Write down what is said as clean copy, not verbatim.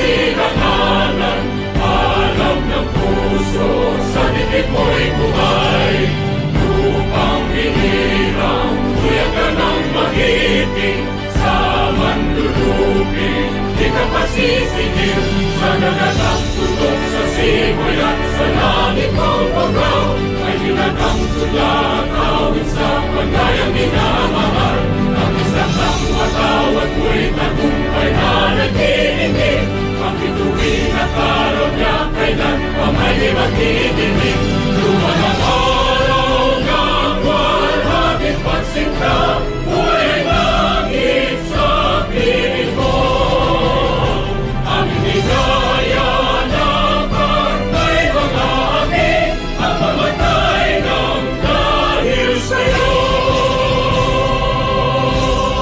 silanganan. Alam ng puso, sa dibdib mo'y buhay. Lupang hinirang, kuya ka ng magiting. Sa manlulupi, di ka pasisingil. Sa nagagang tutok sa simoy at sa langit mong pagaw, ay hinagang tulad awit sa panayang minamahal.